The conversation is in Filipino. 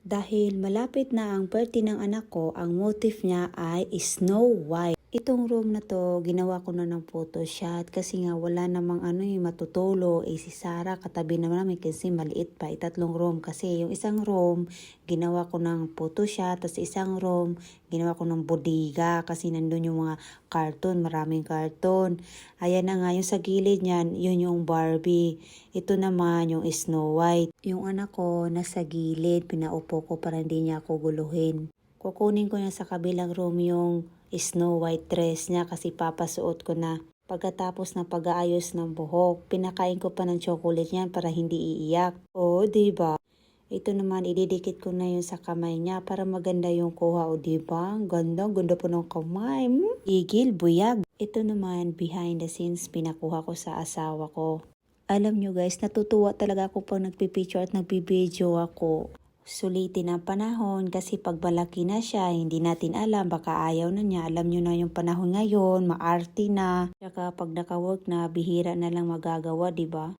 Dahil malapit na ang birthday ng anak ko, ang motif niya ay Snow White. Itong room na to, ginawa ko na ng Photoshop kasi nga wala namang matutulo. Si Sarah katabi naman namin kasi maliit pa. Itatlong room kasi yung isang room, ginawa ko ng Photoshop. Tapos isang room, ginawa ko ng bodega kasi nandun yung mga cartoon, maraming cartoon. Ayan na nga, yung sa gilid niyan, yun yung Barbie. Ito naman yung Snow White. Yung anak ko nasa gilid, pinaupo ko para hindi niya ako guluhin. Kukunin ko na sa kabilang room yung Snow White dress niya kasi papasuot ko na. Pagkatapos ng pag-aayos ng buhok, pinakain ko pa ng chocolate niyan para hindi iiyak. O, diba? Ito naman, ididikit ko na yun sa kamay niya para maganda yung kuha. O, diba? Ganda po ng kamay. Igil, buyag. Ito naman, behind the scenes, pinakuha ko sa asawa ko. Alam nyo guys, natutuwa talaga ako pag nagpipicture at nagbibideo ako. Sulitin ang panahon kasi pag malaki na siya, hindi natin alam, baka ayaw na niya. Alam nyo na yung panahon ngayon, maarte na. Tsaka pag naka-work na, bihira na lang magagawa, diba?